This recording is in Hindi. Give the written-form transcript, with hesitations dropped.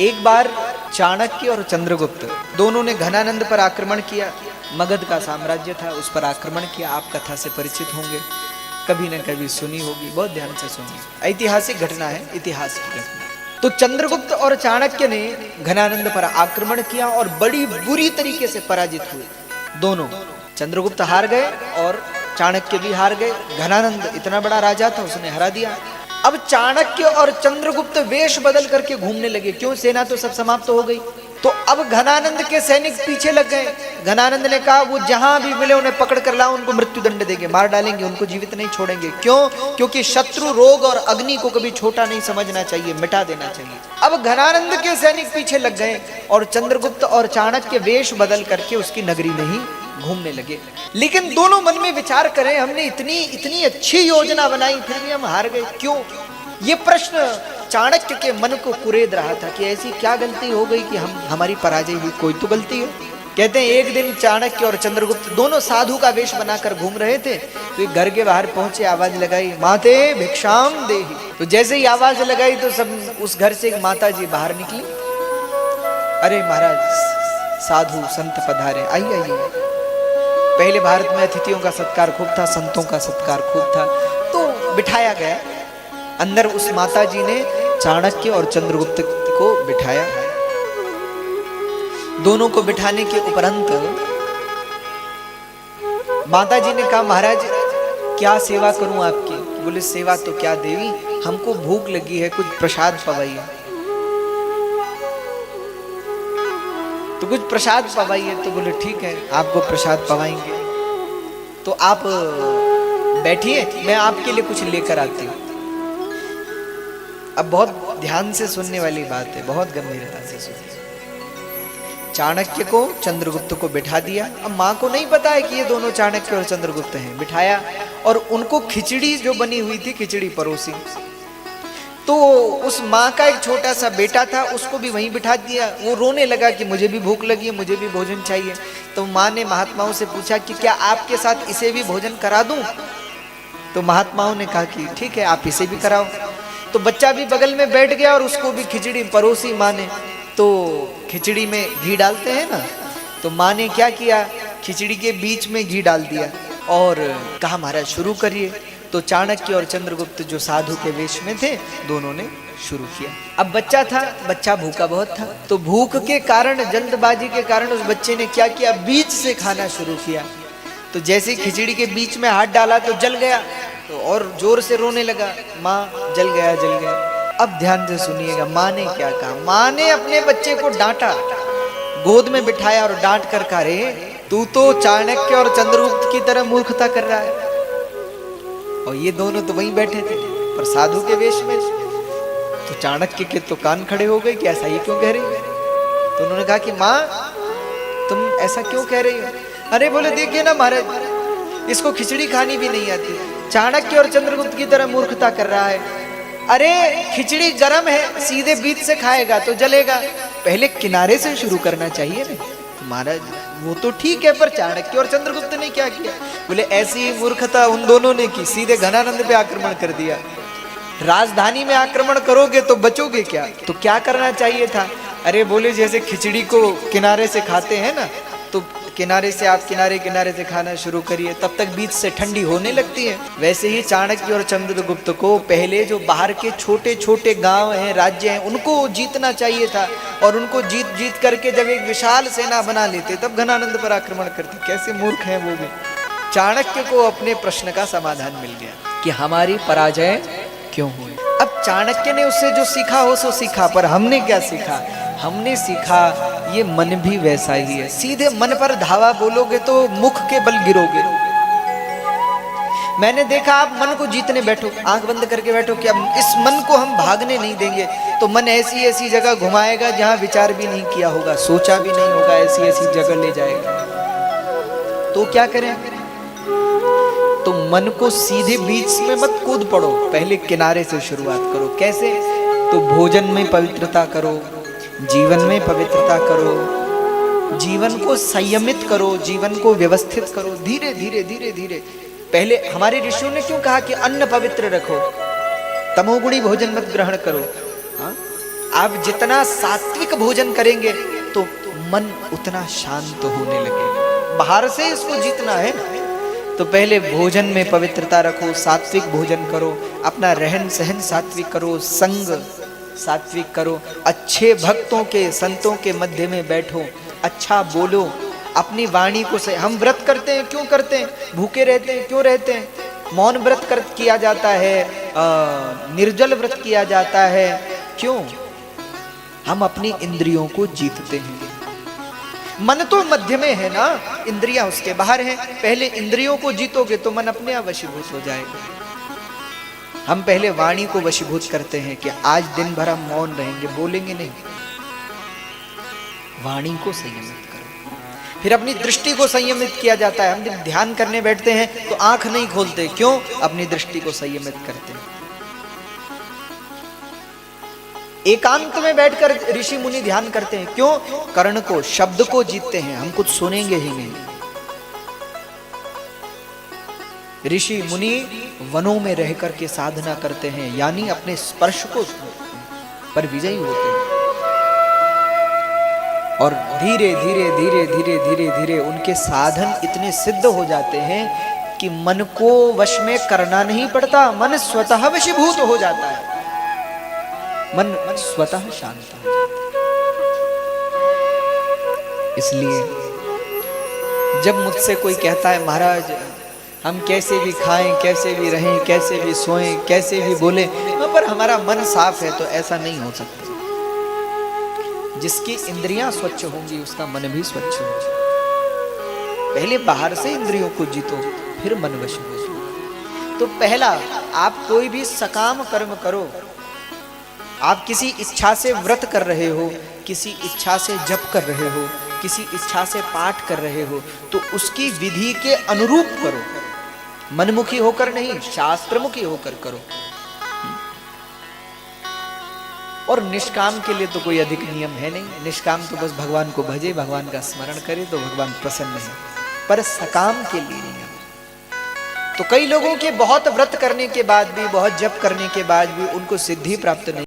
एक बार चाणक्य और चंद्रगुप्त दोनों ने घनानंद पर आक्रमण किया। मगध का साम्राज्य था, उस पर आक्रमण किया। आप कथा से परिचित होंगे, कभी न कभी सुनी होगी, बहुत ध्यान से सुनिए। ऐतिहासिक घटना है, इतिहास की घटना। तो चंद्रगुप्त और चाणक्य ने घनानंद पर आक्रमण किया और बड़ी बुरी तरीके से पराजित हुए दोनों। चंद्रगुप्त हार गए और चाणक्य भी हार गए। घनानंद इतना बड़ा राजा था, उसने हरा दिया। अब चाणक्य और चंद्रगुप्त वेश बदल करके घूमने लगे। क्यों? सेना तो सब समाप्त हो गई। तो अब घनानंद के सैनिक पीछे लग गए। घनानंद ने कहा वो जहां भी मिले उन्हें पकड़ कर लाओ, उनको मृत्यु दंड देंगे, मार डालेंगे, उनको जीवित नहीं छोड़ेंगे। क्यों? क्योंकि शत्रु, रोग और अग्नि को कभी छोटा नहीं समझना चाहिए, मिटा देना चाहिए। अब घनानंद के सैनिक पीछे लग गए और चंद्रगुप्त और चाणक्य वेश बदल करके उसकी नगरी में ही घूमने लगे। लेकिन दोनों मन में विचार करें, हमने इतनी अच्छी योजना बनाई, फिर भी हम हार गए, क्यों? ये प्रश्न चाणक्य के मन को कुरेद रहा था कि ऐसी क्या गलती हो गई कि हमारी पराजय हुई, कोई तो गलती है। कहते हैं एक दिन चाणक्य और चंद्रगुप्त दोनों साधु का वेश बनाकर घूम रहे थे। तो एक घर के बाहर पहुंचे, आवाज लगाई, माते भिक्षाम देहि। तो जैसे ही आवाज लगाई तो सब उस घर से एक माता जी बाहर निकली। अरे महाराज, साधु संत पधारे, आइए आइए। पहले भारत में अतिथियों का सत्कार खूब था, संतों का सत्कार खूब था। तो बिठाया गया अंदर। उस माता जी ने चाणक्य और चंद्रगुप्त को बिठाया। दोनों को बिठाने के उपरांत माता जी ने कहा, महाराज क्या सेवा करूं आपकी? बोले सेवा तो क्या देवी, हमको भूख लगी है, कुछ प्रसाद पवाइए। तो कुछ प्रसाद पवाइए। तो बोले ठीक है, आपको प्रसाद पवाएंगे। तो आप बैठिए, मैं आपके लिए कुछ लेकर आती हूं। अब बहुत ध्यान से सुनने वाली बात है, बहुत गंभीरता से सुनिए। चाणक्य को चंद्रगुप्त को बिठा दिया। अब माँ को नहीं पता है कि ये दोनों चाणक्य और चंद्रगुप्त हैं। बिठाया और उनको खिचड़ी जो बनी हुई थी, खिचड़ी परोसी। तो उस माँ का एक छोटा सा बेटा था, उसको भी वहीं बिठा दिया। वो रोने लगा कि मुझे भी भूख लगी है, मुझे भी भोजन चाहिए। तो माँ ने महात्माओं से पूछा कि क्या आपके साथ इसे भी भोजन करा दूं? तो महात्माओं ने कहा कि ठीक है, आप इसे भी कराओ। तो बच्चा भी बगल में बैठ गया और उसको भी खिचड़ी परोसी माँ ने। तो खिचड़ी में घी डालते हैं ना, तो माँ ने क्या किया, खिचड़ी के बीच में घी डाल दिया और कहा महाराज शुरू करिए। तो चाणक्य और चंद्रगुप्त जो साधु के वेश में थे, दोनों ने शुरू किया। अब बच्चा था, बच्चा भूखा बहुत था। तो भूख के कारण, जल्दबाजी के कारण उस बच्चे ने क्या किया, बीच से खाना शुरू किया। तो जैसे खिचड़ी के बीच में हाथ डाला तो जल गया। तो और जोर से रोने लगा, माँ जल गया जल गया। अब ध्यान से सुनिएगा, माँ ने क्या कहा। माँ ने अपने बच्चे को डांटा, गोद में बिठाया और डांट कर कहा, रे तू तो चाणक्य और चंद्रगुप्त की तरह मूर्खता कर रहा है। और ये दोनों तो वहीं बैठे थे पर साधु के वेश में। तो चाणक्य के तो कान खड़े हो गए कि ऐसा ये क्यों कह रही है। तो उन्होंने कहा कि माँ तुम ऐसा क्यों कह रही हो? अरे बोले देखिए ना महाराज, इसको खिचड़ी खानी भी नहीं आती, चाणक्य और चंद्रगुप्त की तरह मूर्खता कर रहा है। अरे खिचड़ी गरम है, सीधे बीच से खाएगा तो जलेगा, पहले किनारे से शुरू करना चाहिए ना। तो महाराज वो तो ठीक है, पर चाणक्य और चंद्रगुप्त ने क्या किया? बोले ऐसी मूर्खता उन दोनों ने की, सीधे घनानंद पे आक्रमण कर दिया। राजधानी में आक्रमण करोगे तो बचोगे क्या? तो क्या करना चाहिए था? अरे बोले जैसे खिचड़ी को किनारे से खाते हैं ना, तो किनारे से आप किनारे से खाना शुरू करिए, तब तक बीच से ठंडी होने लगती है। वैसे ही चाणक्य और चंद्रगुप्त को पहले जो बाहर के छोटे छोटे गांव हैं, राज्य हैं, उनको जीतना चाहिए था। और उनको जीत करके जब एक विशाल सेना बना लेते, तब घनानंद पर आक्रमण करते। कैसे मूर्ख हैं वो भी। चाणक्य को अपने प्रश्न का समाधान मिल गया कि हमारी पराजय क्यों हुई। अब चाणक्य ने उससे जो सीखा हो सो सीखा, पर हमने क्या सीखा? हमने सीखा ये मन भी वैसा ही है। सीधे मन पर धावा बोलोगे तो मुख के बल गिरोगे। मैंने देखा, आप मन को जीतने बैठो, आंख बंद करके बैठो कि अब इस मन को हम भागने नहीं देंगे, तो मन ऐसी ऐसी जगह घुमाएगा जहां विचार भी नहीं किया होगा, सोचा भी नहीं होगा, ऐसी ऐसी जगह ले जाएगा। तो क्या करें? तो मन को सीधे बीच में मत कूद पड़ो, पहले किनारे से शुरुआत करो। कैसे? तो भोजन में पवित्रता करो, जीवन में पवित्रता करो, जीवन को संयमित करो, जीवन को व्यवस्थित करो। धीरे धीरे धीरे धीरे। पहले हमारे ऋषियों ने क्यों कहा कि अन्न पवित्र रखो, तमोगुणी भोजन मत ग्रहण करो। हाँ? आप जितना सात्विक भोजन करेंगे तो मन उतना शांत होने लगेगा। बाहर से इसको जीतना है तो पहले भोजन में पवित्रता रखो, सात्विक भोजन करो, अपना रहन सहन सात्विक करो, संग सात्विक करो, अच्छे भक्तों के संतों के मध्य में बैठो, अच्छा बोलो, अपनी वाणी को सही। हम व्रत करते हैं, क्यों करते हैं? भूखे रहते हैं, क्यों रहते हैं? मौन व्रत किया जाता है, निर्जल व्रत किया जाता है, क्यों? हम अपनी इंद्रियों को जीतते हैं। मन तो मध्य में है ना, इंद्रियां उसके बाहर हैं। पहले इंद्रियों को जीतोगे तो मन अपने आप वशीभूत हो जाएगा। हम पहले वाणी को वशीभूत करते हैं कि आज दिन भर हम मौन रहेंगे, बोलेंगे नहीं। वाणी को संयमित करो, फिर अपनी दृष्टि को संयमित किया जाता है। हम जब ध्यान करने बैठते हैं तो आंख नहीं खोलते, क्यों? अपनी दृष्टि को संयमित करते हैं। एकांत में बैठकर ऋषि मुनि ध्यान करते हैं, क्यों? कर्ण को, शब्द को जीतते हैं, हम कुछ सुनेंगे ही नहीं। ऋषि मुनि वनों में रहकर के साधना करते हैं, यानी अपने स्पर्श को पर विजयी होते हैं। और धीरे धीरे धीरे धीरे धीरे धीरे उनके साधन इतने सिद्ध हो जाते हैं कि मन को वश में करना नहीं पड़ता, मन स्वतः वशीभूत हो जाता है, मन स्वतः शांत हो जाता है। इसलिए जब मुझसे कोई कहता है महाराज हम कैसे भी खाएं, कैसे भी रहें, कैसे भी सोएं, कैसे भी बोलें, पर हमारा मन साफ है, तो ऐसा नहीं हो सकता। जिसकी इंद्रियां स्वच्छ होंगी उसका मन भी स्वच्छ होगा। पहले बाहर से इंद्रियों को जीतो, फिर मन वश हो। तो पहला, आप कोई भी सकाम कर्म करो। आप किसी इच्छा से व्रत कर रहे हो, किसी इच्छा से जप कर रहे हो, किसी इच्छा से पाठ कर रहे हो, तो उसकी विधि के अनुरूप करो। मनमुखी होकर नहीं, शास्त्रमुखी होकर करो। और निष्काम के लिए तो कोई अधिक नियम है नहीं। निष्काम तो बस भगवान को भजे, भगवान का स्मरण करे तो भगवान प्रसन्न है। पर सकाम के लिए नियम। तो कई लोगों के बहुत व्रत करने के बाद भी, बहुत जप करने के बाद भी उनको सिद्धि प्राप्त नहीं